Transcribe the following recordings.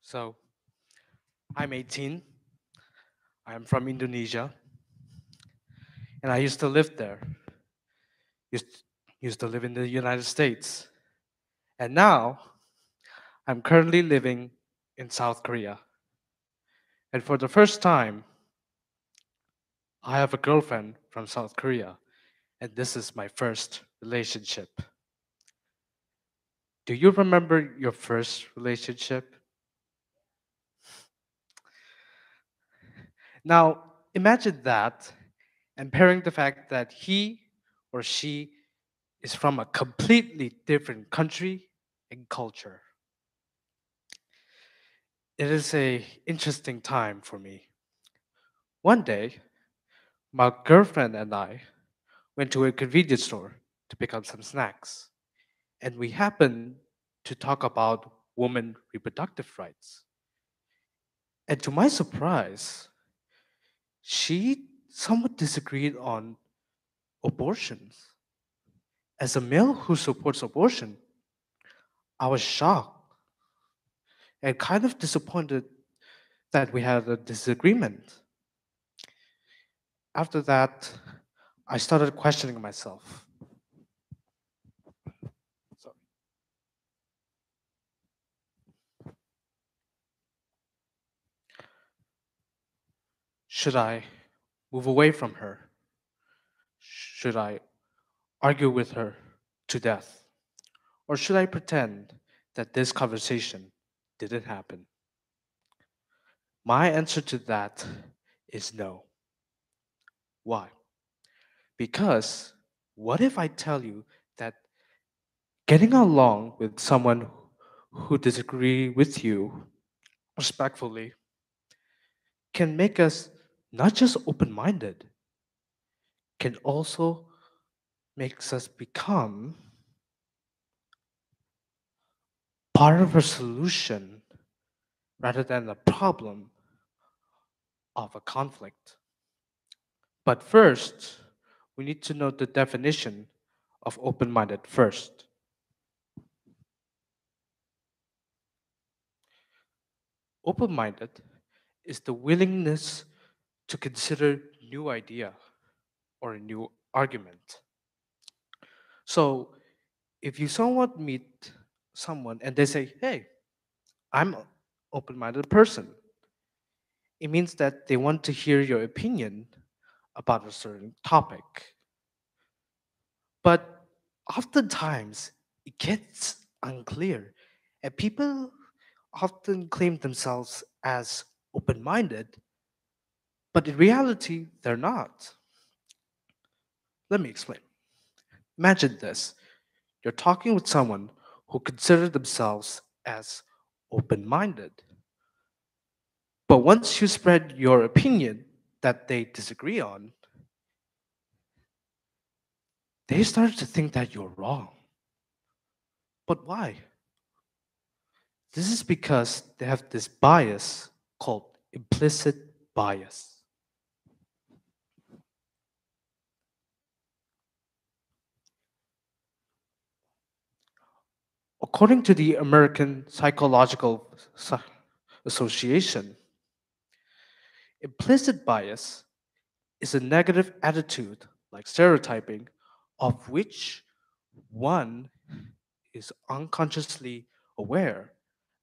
So, I'm 18, I'm from Indonesia, and I used to live there. Used, used to live in the United States. And now, I'm currently living in South Korea. And for the first time, I have a girlfriend from South Korea, and this is my first relationship. Do you remember your first relationship? Now, imagine that and pairing the fact that he or she is from a completely different country and culture. It is a interesting time for me. One day, my girlfriend and I went to a convenience store to pick up some snacks, and we happened to talk about women reproductive rights. And to my surprise, she somewhat disagreed on abortions. As a male who supports abortion, I was shocked and kind of disappointed that we had a disagreement. After that, I started questioning myself. So, should I move away from her? Should I argue with her to death? Or should I pretend that this conversation didn't happen? My answer to that is no. Why? Because what if I tell you that getting along with someone who disagree with you respectfully can make us not just open-minded, can also makes us become part of a solution rather than a problem of a conflict. But first, we need to know the definition of open minded first. Open minded is the willingness to consider new idea or a new argument. So if you somewhat meet someone and they say, hey, I'm an open minded person, it means that they want to hear your opinion about a certain topic. But oftentimes it gets unclear, and people often claim themselves as open minded, but in reality, they're not. Let me explain. Imagine this: you're talking with someone who consider themselves as open minded, but once you spread your opinion that they disagree on, they start to think that you're wrong. But why? This is because they have this bias called implicit bias. According to the American Psychological Association, implicit bias is a negative attitude, like stereotyping, of which one is unconsciously aware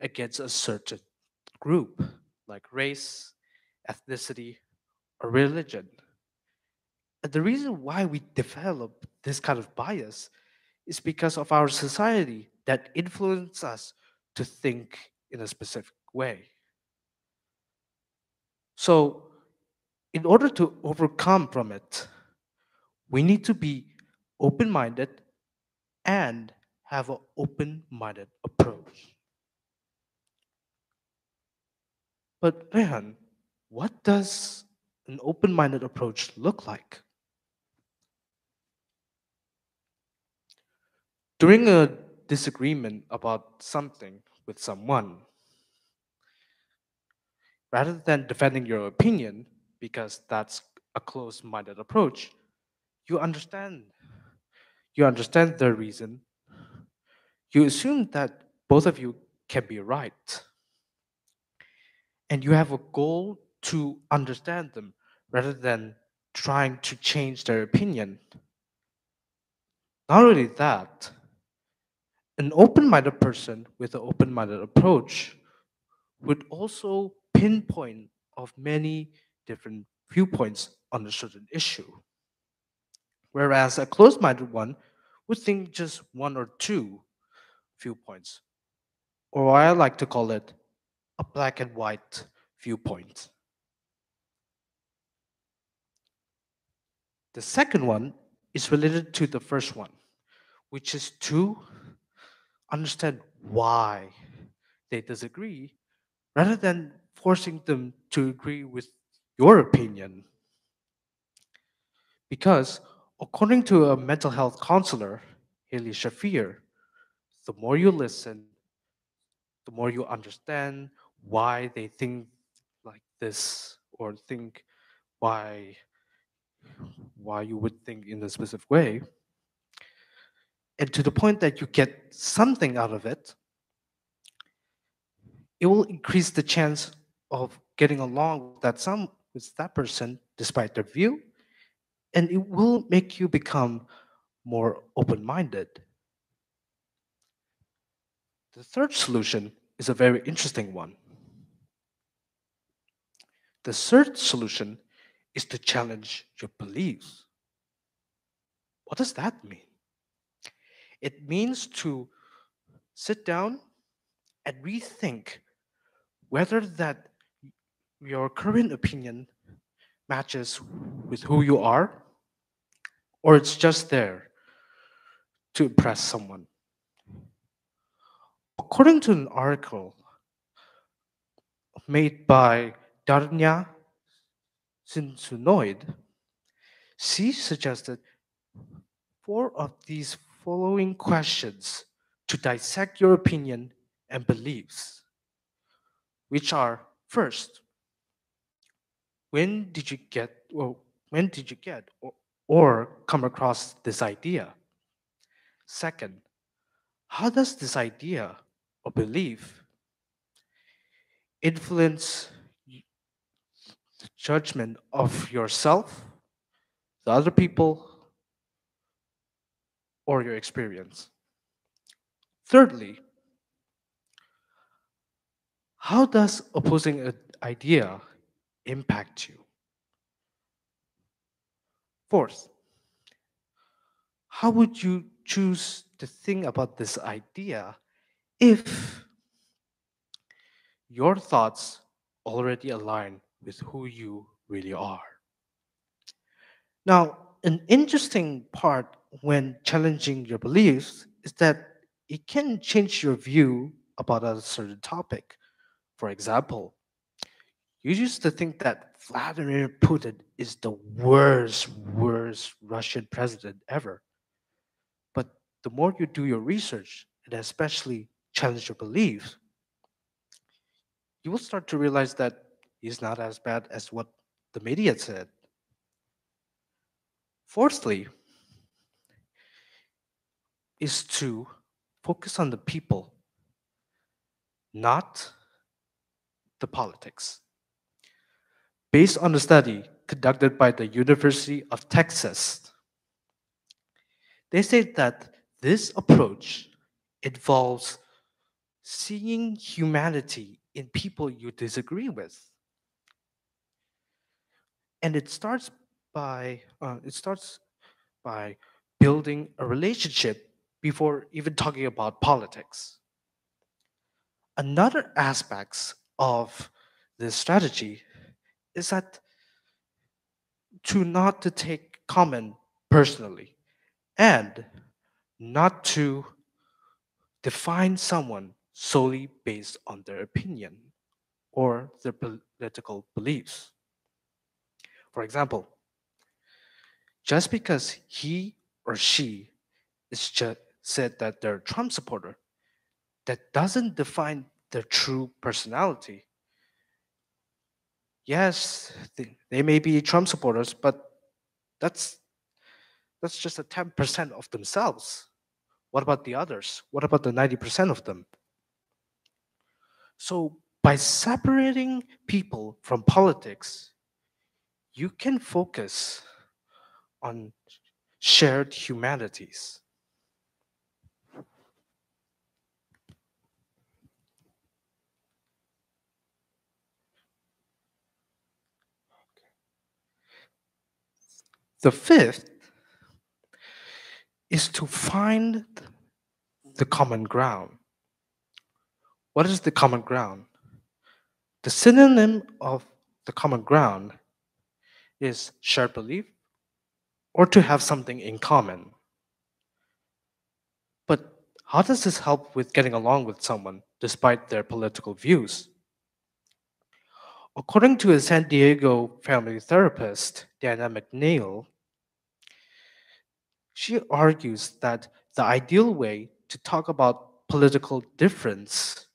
against a certain group, like race, ethnicity, or religion. And the reason why we develop this kind of bias is because of our society that influence us to think in a specific way. So, in order to overcome from it, we need to be open minded and have an open minded approach. But, Rehan, what does an open minded approach look like? During a disagreement about something with someone, rather than defending your opinion, because that's a closed minded approach, you understand. You understand their reason. You assume that both of you can be right. and you have a goal to understand them rather than trying to change their opinion. Not only that, an open minded person with an open minded approach would also pinpoint of many different viewpoints on a certain issue, whereas a closed minded one would think just one or two viewpoints, or I like to call it a black and white viewpoint. The second one is related to the first one, which is to understand why they disagree rather than forcing them to agree with your opinion. Because, according to a mental health counselor, Haley Shafir, the more you listen, the more you understand why they think like this or think why why you would think in a specific way, and to the point that you get something out of it, it will increase the chance of getting along with that person despite their view, and it will make you become more open-minded. The third solution is a very interesting one. The third solution is to challenge your beliefs. What does that mean? It means to sit down and rethink whether that your current opinion matches with who you are or it's just there to impress someone. According to an article made by Darnya Sinsunoid, she suggested four of these following questions to dissect your opinion and beliefs, which are first, when did you get or when did you get or come across this idea? Second, how does this idea or belief influence the judgment of yourself, the other people, or your experience? Thirdly, how does opposing an idea impact you? Fourth, how would you choose to think about this idea if your thoughts already align with who you really are? Now, an interesting part when challenging your beliefs is that it can change your view about a certain topic. For example, you used to think that Vladimir Putin is the worst Russian president ever. But the more you do your research, and especially challenge your beliefs, you will start to realize that he's not as bad as what the media said. Fourthly, is to focus on the people, not the politics. Based on a study conducted by the University of Texas, they say that this approach involves seeing humanity in people you disagree with, and it starts by building a relationship before even talking about politics. Another aspects of this strategy is that to not to take comment personally and not to define someone solely based on their opinion or their political beliefs. For example, just because he or she is just said that they're a Trump supporter, that doesn't define their true personality. Yes, they may be Trump supporters, but that's that's just a 10% of themselves. What about the others? What about the 90% of them? So By separating people from politics, you can focus on shared humanities. The fifth is to find the common ground. What is the common ground? The synonym of the common ground is shared belief or to have something in common. But how does this help with getting along with someone despite their political views? According to a San Diego family therapist, Dana McNeil, she argues that the ideal way to talk about political difference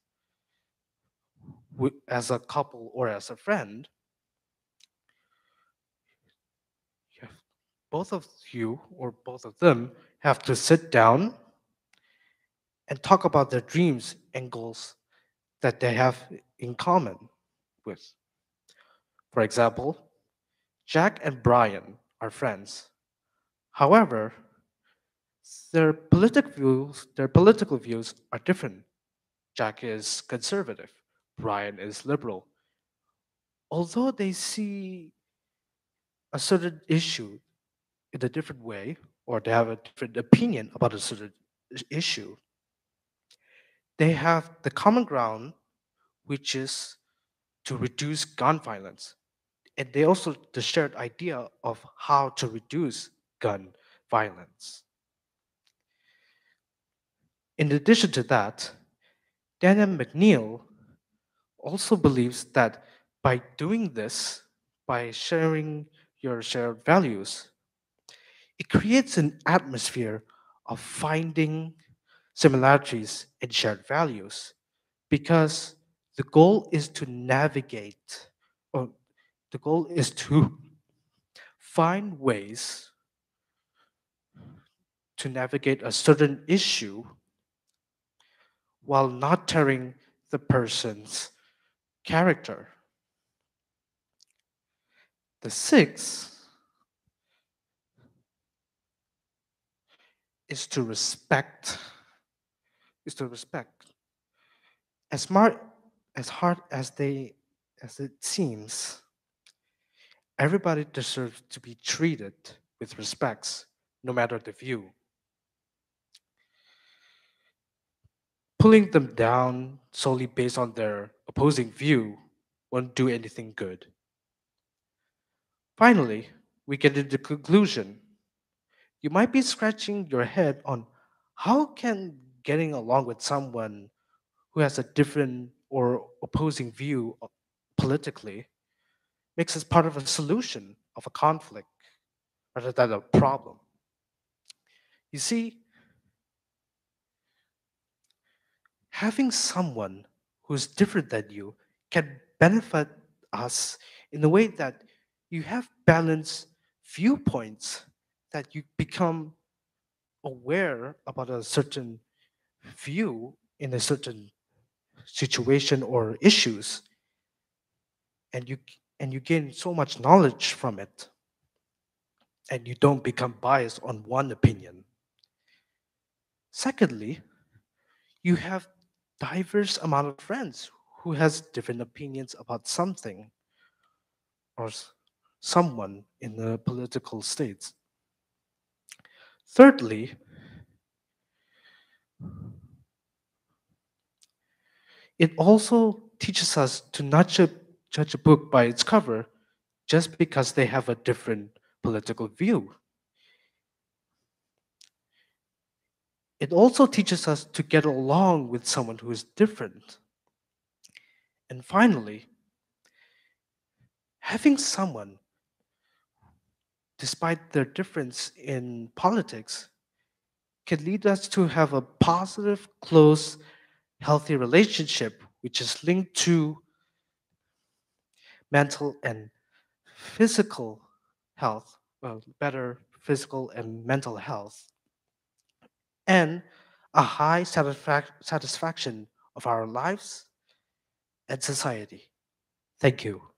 as a couple or as a friend, you have- both of you or both of them have to sit down and talk about their dreams and goals that they have in common with. For example, Jack and Brian are friends. However, their political views are different. Jack is conservative, Brian is liberal. Although they see a certain issue in a different way, or they have a different opinion about a certain issue, they have the common ground, which is to reduce gun violence. And they also the shared idea of how to reduce gun violence. In addition to that, Daniel McNeil also believes that by doing this, by sharing your shared values, it creates an atmosphere of finding similarities and shared values because the goal is to navigate, or the goal is to find ways to navigate a certain issue while not tearing the person's character. The sixth is to respect, is to respect. As smart, as hard as it seems, everybody deserves to be treated with respects, no matter the view. Pulling them down solely based on their opposing view won't do anything good. Finally, we get to the conclusion. You might be scratching your head on how can getting along with someone who has a different or opposing view politically makes us part of a solution of a conflict rather than a problem. You see, having someone who's different than you can benefit us in a way that you have balanced viewpoints, that you become aware about a certain view in a certain situation or issues, and you gain so much knowledge from it, and you don't become biased on one opinion. Secondly, you have diverse amount of friends who has different opinions about something or someone in the political states. Thirdly, it also teaches us to not judge a book by its cover just because they have a different political view. It also teaches us to get along with someone who is different. And finally, having someone, despite their difference in politics, can lead us to have a positive, close, healthy relationship, which is linked to mental and physical health, well, better physical and mental health, and a high satisfaction of our lives and society. Thank you.